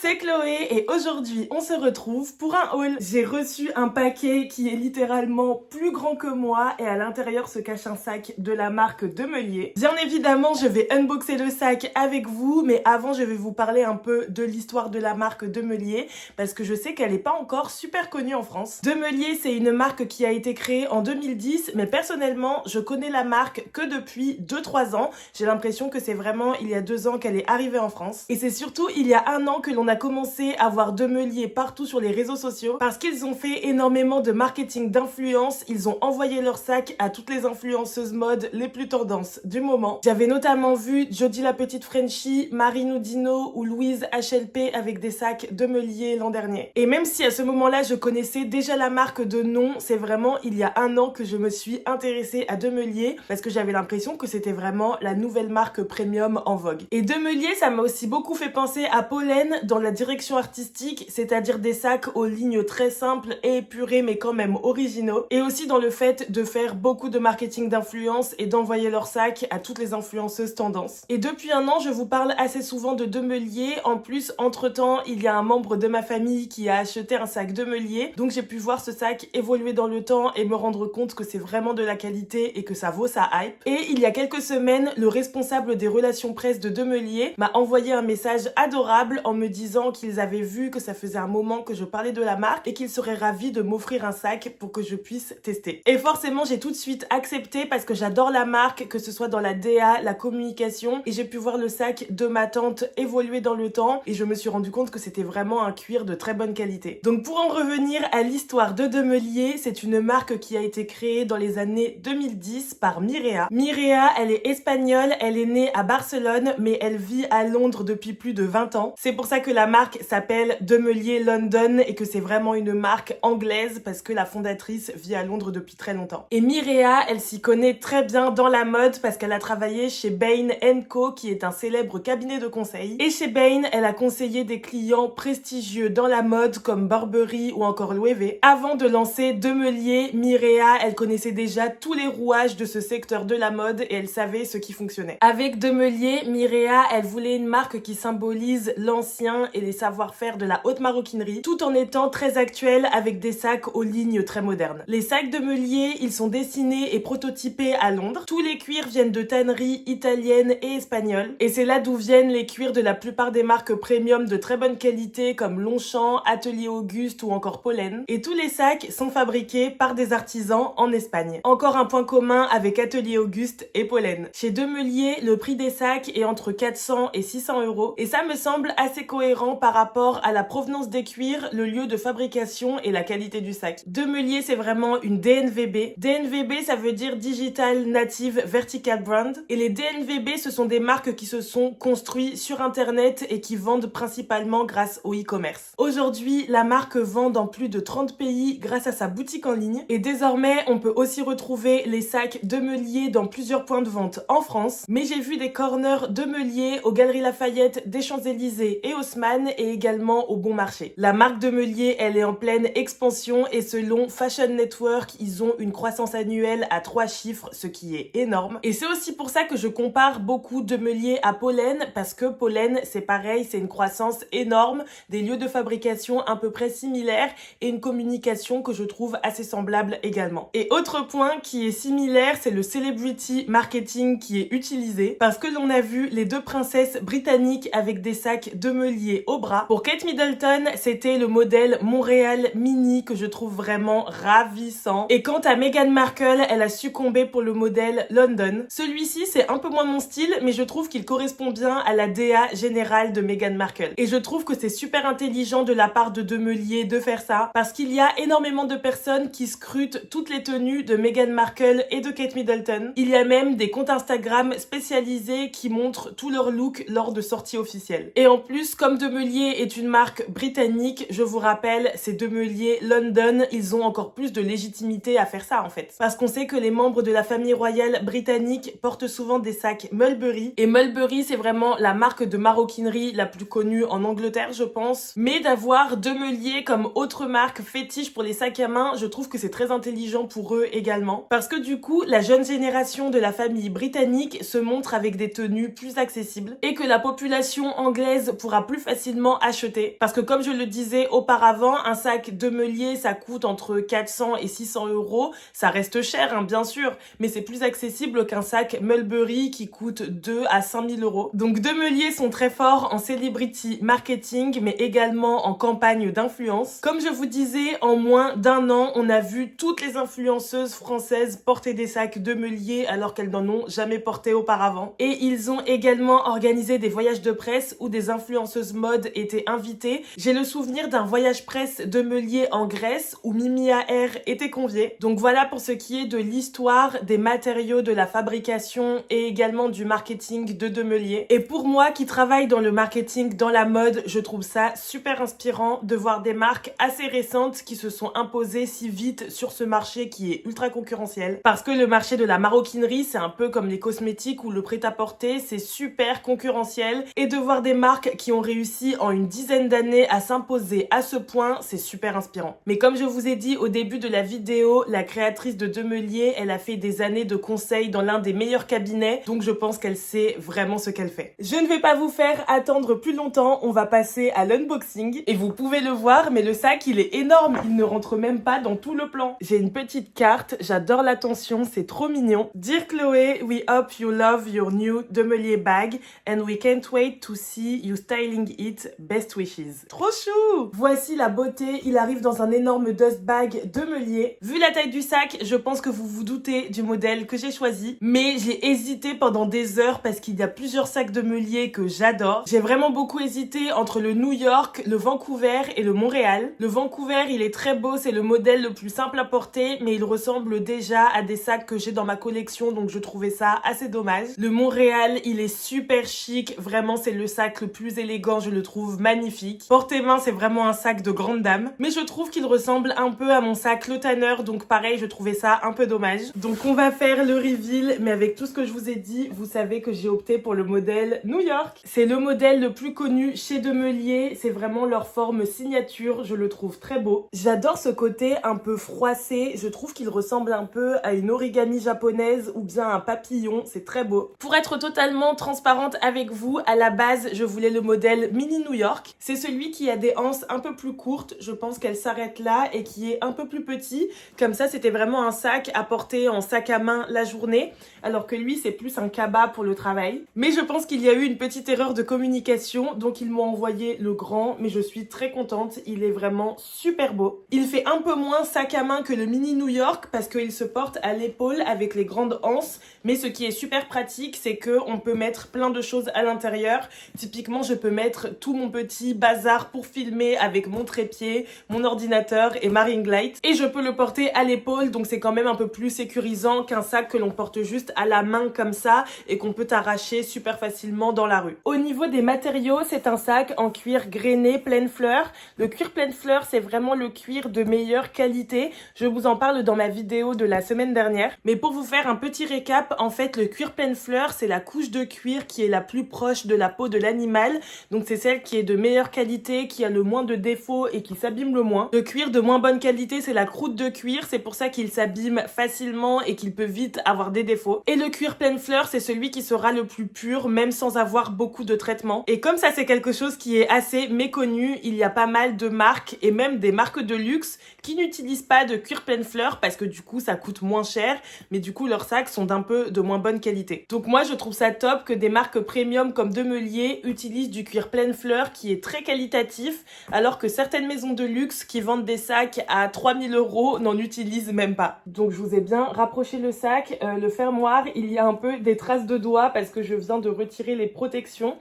c'est Chloé et aujourd'hui on se retrouve pour un haul. J'ai reçu un paquet qui est littéralement plus grand que moi et à l'intérieur se cache un sac de la marque Demelier. Bien évidemment je vais unboxer le sac avec vous, mais avant je vais vous parler un peu de l'histoire de la marque Demelier parce que je sais qu'elle n'est pas encore super connue en France. Demelier, c'est une marque qui a été créée en 2010, mais personnellement je connais la marque que depuis 2-3 ans. J'ai l'impression que c'est vraiment il y a 2 ans qu'elle est arrivée en France et c'est surtout il y a 1 an que l'on a commencé à voir Demelier partout sur les réseaux sociaux parce qu'ils ont fait énormément de marketing d'influence. Ils ont envoyé leur sac à toutes les influenceuses mode les plus tendances du moment. J'avais notamment vu Jodie la petite Frenchie, Marine Oudinot ou Louise HLP avec des sacs Demelier l'an dernier. Et même si à ce moment-là je connaissais déjà la marque de nom, c'est vraiment il y a 1 an que je me suis intéressée à Demelier parce que j'avais l'impression que c'était vraiment la nouvelle marque premium en vogue. Et Demelier, ça m'a aussi beaucoup fait penser à Pollen dans la direction artistique, c'est-à-dire des sacs aux lignes très simples et épurés mais quand même originaux, et aussi dans le fait de faire beaucoup de marketing d'influence et d'envoyer leurs sacs à toutes les influenceuses tendances. Et depuis 1 an, je vous parle assez souvent de Demelier. En plus, entre-temps, il y a un membre de ma famille qui a acheté un sac Demelier, donc j'ai pu voir ce sac évoluer dans le temps et me rendre compte que c'est vraiment de la qualité et que ça vaut sa hype. Et il y a quelques semaines, le responsable des relations presse de Demelier m'a envoyé un message adorable en me disant qu'ils avaient vu que ça faisait un moment que je parlais de la marque et qu'ils seraient ravis de m'offrir un sac pour que je puisse tester. Et forcément, j'ai tout de suite accepté parce que j'adore la marque, que ce soit dans la DA, la communication, et j'ai pu voir le sac de ma tante évoluer dans le temps et je me suis rendu compte que c'était vraiment un cuir de très bonne qualité. Donc pour en revenir à l'histoire de Demelier, c'est une marque qui a été créée dans les années 2010 par Mireia. Mireia, elle est espagnole, elle est née à Barcelone, mais elle vit à Londres depuis plus de 20 ans. C'est pour ça que la marque s'appelle Demelier London et que c'est vraiment une marque anglaise parce que la fondatrice vit à Londres depuis très longtemps. Et Mireia, elle s'y connaît très bien dans la mode parce qu'elle a travaillé chez Bain & Co, qui est un célèbre cabinet de conseil. Et chez Bain, elle a conseillé des clients prestigieux dans la mode comme Burberry ou encore Loewe. Avant de lancer Demelier, Mireia, elle connaissait déjà tous les rouages de ce secteur de la mode et elle savait ce qui fonctionnait. Avec Demelier, Mireia, elle voulait une marque qui symbolise l'ancien et les savoir-faire de la haute maroquinerie, tout en étant très actuelle avec des sacs aux lignes très modernes. Les sacs Demelier, ils sont dessinés et prototypés à Londres. Tous les cuirs viennent de tanneries italiennes et espagnoles. Et c'est là d'où viennent les cuirs de la plupart des marques premium de très bonne qualité comme Longchamp, Atelier Auguste ou encore Pollen. Et tous les sacs sont fabriqués par des artisans en Espagne. Encore un point commun avec Atelier Auguste et Pollen. Chez Demelier, le prix des sacs est entre 400 et 600 euros. Et ça me semble assez cohérent par rapport à la provenance des cuirs, le lieu de fabrication et la qualité du sac. Demelier, c'est vraiment une DNVB. DNVB, ça veut dire Digital Native Vertical Brand. Et les DNVB, ce sont des marques qui se sont construites sur Internet et qui vendent principalement grâce au e-commerce. Aujourd'hui, la marque vend dans plus de 30 pays grâce à sa boutique en ligne. Et désormais, on peut aussi retrouver les sacs Demelier dans plusieurs points de vente en France. Mais j'ai vu des corners Demelier aux Galeries Lafayette, des Champs-Élysées et Haussmann et également au Bon Marché. La marque Demelier, elle est en pleine expansion et selon Fashion Network, ils ont une croissance annuelle à 3 chiffres, ce qui est énorme. Et c'est aussi pour ça que je compare beaucoup Demelier à Pollen parce que Pollen, c'est pareil, c'est une croissance énorme, des lieux de fabrication à peu près similaires et une communication que je trouve assez semblable également. Et autre point qui est similaire, c'est le celebrity marketing qui est utilisé parce que l'on a vu les 2 princesses britanniques avec des sacs Demelier au bras. Pour Kate Middleton, c'était le modèle Montréal Mini que je trouve vraiment ravissant. Et quant à Meghan Markle, elle a succombé pour le modèle London. Celui-ci, c'est un peu moins mon style, mais je trouve qu'il correspond bien à la DA générale de Meghan Markle. Et je trouve que c'est super intelligent de la part de Demelier de faire ça, parce qu'il y a énormément de personnes qui scrutent toutes les tenues de Meghan Markle et de Kate Middleton. Il y a même des comptes Instagram spécialisés qui montrent tout leur look lors de sorties officielles. Et en plus, comme Demelier est une marque britannique, je vous rappelle, c'est Demelier London, ils ont encore plus de légitimité à faire ça en fait. Parce qu'on sait que les membres de la famille royale britannique portent souvent des sacs Mulberry. Et Mulberry, c'est vraiment la marque de maroquinerie la plus connue en Angleterre, je pense. Mais d'avoir Demelier comme autre marque fétiche pour les sacs à main, je trouve que c'est très intelligent pour eux également. Parce que du coup, la jeune génération de la famille britannique se montre avec des tenues plus accessibles et que la population anglaise pourra plus facilement facilement acheter. Parce que comme je le disais auparavant, un sac de Meulier, ça coûte entre 400 et 600 euros. Ça reste cher, hein, bien sûr, mais c'est plus accessible qu'un sac Mulberry qui coûte 2 à 5 000 euros. Donc De Meulier sont très forts en celebrity marketing, mais également en campagne d'influence. Comme je vous disais, en moins d'un an, on a vu toutes les influenceuses françaises porter des sacs De Meulier alors qu'elles n'en ont jamais porté auparavant. Et ils ont également organisé des voyages de presse où des influenceuses mode étaient invitées. J'ai le souvenir d'un voyage presse De Meulier en Grèce où Mimi Aher était conviée. Donc voilà pour ce qui est de l'histoire, des matériaux, de la fabrication et également du marketing de Meulier. Et pour moi qui travaille dans le marketing, dans la mode, je trouve ça super inspirant de voir des marques assez récentes qui se sont imposées si vite sur ce marché qui est ultra concurrentiel. Parce que le marché de la maroquinerie, c'est un peu comme les cosmétiques ou le prêt-à-porter, c'est super concurrentiel. Et de voir des marques qui ont réussi en une dizaine d'années à s'imposer à ce point, c'est super inspirant. Mais comme je vous ai dit au début de la vidéo, la créatrice de Meulier, elle a fait des années de conseils dans l'un des meilleurs cabinets, donc je pense qu'elle sait vraiment ce qu'elle fait. Je ne vais pas vous faire attendre plus longtemps, on va passer à l'unboxing. Et vous pouvez le voir, mais le sac, il est énorme, il ne rentre même pas dans tout le plan. J'ai une petite carte, j'adore l'attention, c'est trop mignon. Dear Chloé, we hope you love your new De Meulier bag and we can't wait to see you styling it. Best wishes. Trop chou! Voici la beauté, il arrive dans un énorme dust bag De Meulier. Vu la taille du sac, je pense que vous vous doutez du modèle que j'ai choisi, mais j'ai hésité pendant des heures parce qu'il y a plusieurs sacs De Meulier que j'adore. J'ai vraiment beaucoup hésité entre le New York, le Vancouver et le Montréal. Le Vancouver, il est très beau, c'est le modèle le plus simple à porter, mais il ressemble déjà à des sacs que j'ai dans ma collection, donc je trouvais ça assez dommage. Le Montréal, il est super chic, vraiment c'est le sac le plus élégant, je le trouve magnifique. Portez-main, c'est vraiment un sac de grande dame, mais je trouve qu'il ressemble un peu à mon sac Le Tanner, donc pareil, je trouvais ça un peu dommage. Donc on va faire le reveal, mais avec tout ce que je vous ai dit, vous savez que j'ai opté pour le modèle New York. C'est le modèle le plus connu chez De Meulier, c'est vraiment leur forme signature, je le trouve très beau. J'adore ce côté un peu froissé, je trouve qu'il ressemble un peu à une origami japonaise ou bien un papillon, c'est très beau. Pour être totalement transparente avec vous, à la base, je voulais le modèle Mini New York. C'est celui qui a des anses un peu plus courtes, je pense qu'elle s'arrête là et qui est un peu plus petit. Comme ça, c'était vraiment un sac à porter en sac à main la journée, alors que lui, c'est plus un cabas pour le travail. Mais je pense qu'il y a eu une petite erreur de communication, donc ils m'ont envoyé le grand, mais je suis très contente, il est vraiment super beau. Il fait un peu moins sac à main que le Mini New York parce qu'il se porte à l'épaule avec les grandes anses, mais ce qui est super pratique, c'est qu'on peut mettre plein de choses à l'intérieur. Typiquement, je peux mettre tout mon petit bazar pour filmer avec mon trépied, mon ordinateur et ma ring light, et je peux le porter à l'épaule, donc c'est quand même un peu plus sécurisant qu'un sac que l'on porte juste à la main comme ça et qu'on peut arracher super facilement dans la rue. Au niveau des matériaux, c'est un sac en cuir grainé pleine fleur. Le cuir pleine fleur, c'est vraiment le cuir de meilleure qualité. Je vous en parle dans ma vidéo de la semaine dernière. Mais pour vous faire un petit récap, en fait, le cuir pleine fleur, c'est la couche de cuir qui est la plus proche de la peau de l'animal. Donc c'est celle qui est de meilleure qualité, qui a le moins de défauts et qui s'abîme le moins. Le cuir de moins bonne qualité, c'est la croûte de cuir. C'est pour ça qu'il s'abîme facilement et qu'il peut vite avoir des défauts. Et le cuir pleine fleur, c'est celui qui sera le plus pur, même sans avoir beaucoup de traitement. Et comme ça, c'est quelque chose qui est assez méconnu, il y a pas mal de marques et même des marques de luxe qui n'utilisent pas de cuir pleine fleur parce que du coup, ça coûte moins cher, mais du coup, leurs sacs sont d'un peu de moins bonne qualité. Donc moi, je trouve ça top que des marques premium comme De Meulier utilisent du cuir pleine fleur qui est très qualitatif, alors que certaines maisons de luxe qui vendent des sacs à 3000 € n'en utilisent même pas. Donc je vous ai bien rapproché le sac. Le fermoir, il y a un peu des traces de doigts parce que je viens de retirer les protections.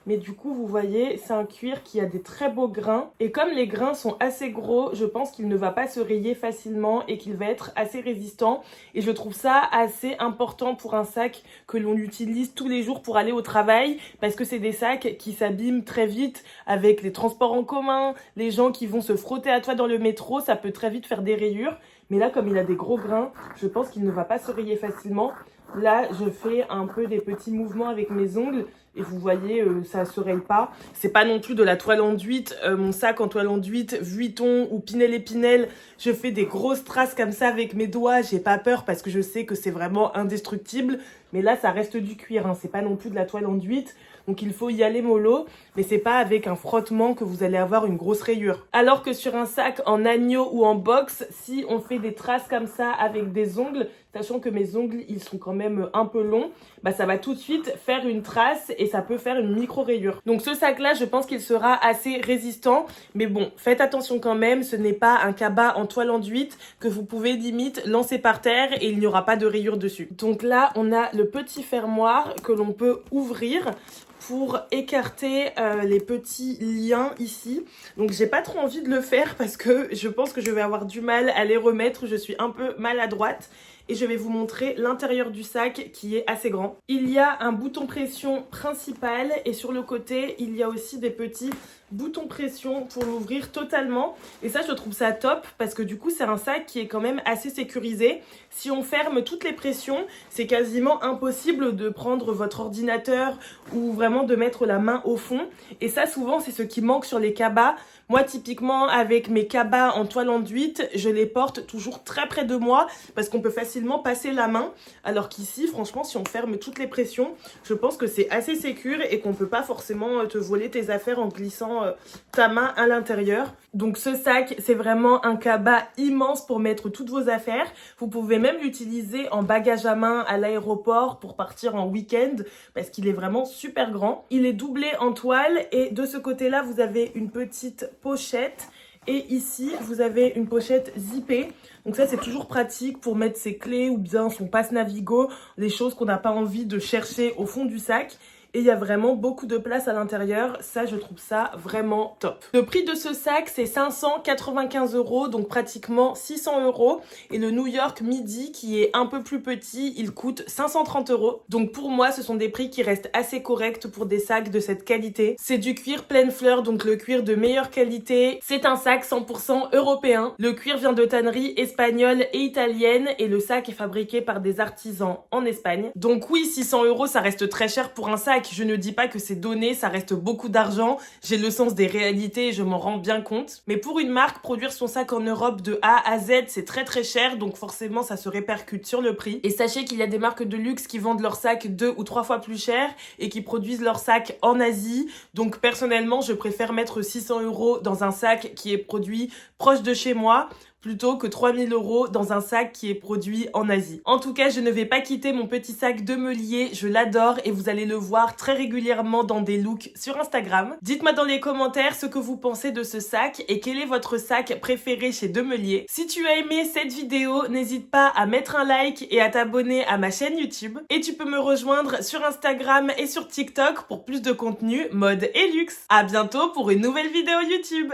Mais du coup, vous voyez, c'est un cuir qui a des très beaux grains. Et comme les grains sont assez gros, je pense qu'il ne va pas se rayer facilement et qu'il va être assez résistant. Et je trouve ça assez important pour un sac que l'on utilise tous les jours pour aller au travail. Parce que c'est des sacs qui s'abîment très vite avec les transports en commun, les gens qui vont se frotter à toi dans le métro. Ça peut très vite faire des rayures. Mais là, comme il a des gros grains, je pense qu'il ne va pas se rayer facilement. Là, je fais un peu des petits mouvements avec mes ongles et vous voyez, ça se raye pas. C'est pas non plus de la toile enduite. Mon sac en toile enduite, Vuitton ou Pinel et Pinel, je fais des grosses traces comme ça avec mes doigts. J'ai pas peur parce que je sais que c'est vraiment indestructible. Mais là, ça reste du cuir, hein. C'est pas non plus de la toile enduite. donc il faut y aller mollo, mais c'est pas avec un frottement que vous allez avoir une grosse rayure. Alors que sur un sac en agneau ou en box, si on fait des traces comme ça avec des ongles, sachant que mes ongles ils sont quand même un peu longs, bah ça va tout de suite faire une trace et ça peut faire une micro rayure. Donc ce sac là, je pense qu'il sera assez résistant, mais bon, faites attention quand même, ce n'est pas un cabas en toile enduite que vous pouvez limite lancer par terre et il n'y aura pas de rayure dessus. Donc là, on a le petit fermoir que l'on peut ouvrir pour écarter les petits liens ici. Donc j'ai pas trop envie de le faire parce que je pense que je vais avoir du mal à les remettre, je suis un peu maladroite. Et je vais vous montrer l'intérieur du sac qui est assez grand. Il y a un bouton pression principal et sur le côté, il y a aussi des petits boutons pression pour l'ouvrir totalement. Et ça, je trouve ça top parce que du coup, c'est un sac qui est quand même assez sécurisé. Si on ferme toutes les pressions, c'est quasiment impossible de prendre votre ordinateur ou vraiment de mettre la main au fond. Et ça, souvent, c'est ce qui manque sur les cabas. Moi, typiquement, avec mes cabas en toile enduite, je les porte toujours très près de moi parce qu'on peut facilement passer la main. Alors qu'ici, franchement, si on ferme toutes les pressions, je pense que c'est assez sécure et qu'on peut pas forcément te voler tes affaires en glissant ta main à l'intérieur. Donc ce sac, c'est vraiment un cabas immense pour mettre toutes vos affaires. Vous pouvez même l'utiliser en bagage à main à l'aéroport pour partir en week-end parce qu'il est vraiment super grand. Il est doublé en toile et de ce côté-là, vous avez une petite pochette. Et ici, vous avez une pochette zippée. Donc ça, c'est toujours pratique pour mettre ses clés ou bien son passe Navigo, les choses qu'on n'a pas envie de chercher au fond du sac. Et il y a vraiment beaucoup de place à l'intérieur. Ça, je trouve ça vraiment top. Le prix de ce sac, c'est 595 €, donc pratiquement 600 €. Et le New York Midi, qui est un peu plus petit, il coûte 530 €. Donc pour moi, ce sont des prix qui restent assez corrects pour des sacs de cette qualité. C'est du cuir pleine fleur, donc le cuir de meilleure qualité. C'est un sac 100% européen. Le cuir vient de tanneries espagnoles et italiennes et le sac est fabriqué par des artisans en Espagne. Donc oui, 600 €, ça reste très cher pour un sac. Je ne dis pas que c'est donné, ça reste beaucoup d'argent. J'ai le sens des réalités et je m'en rends bien compte. Mais pour une marque, produire son sac en Europe de A à Z, c'est très très cher. Donc forcément, ça se répercute sur le prix. Et sachez qu'il y a des marques de luxe qui vendent leurs sacs 2 ou 3 fois plus cher et qui produisent leurs sacs en Asie. Donc personnellement, je préfère mettre 600 € dans un sac qui est produit proche de chez moi plutôt que 3000 € dans un sac qui est produit en Asie. En tout cas, je ne vais pas quitter mon petit sac de Meulier, je l'adore et vous allez le voir très régulièrement dans des looks sur Instagram. Dites-moi dans les commentaires ce que vous pensez de ce sac et quel est votre sac préféré chez Demeulier. Si tu as aimé cette vidéo, n'hésite pas à mettre un like et à t'abonner à ma chaîne YouTube. Et tu peux me rejoindre sur Instagram et sur TikTok pour plus de contenu mode et luxe. À bientôt pour une nouvelle vidéo YouTube.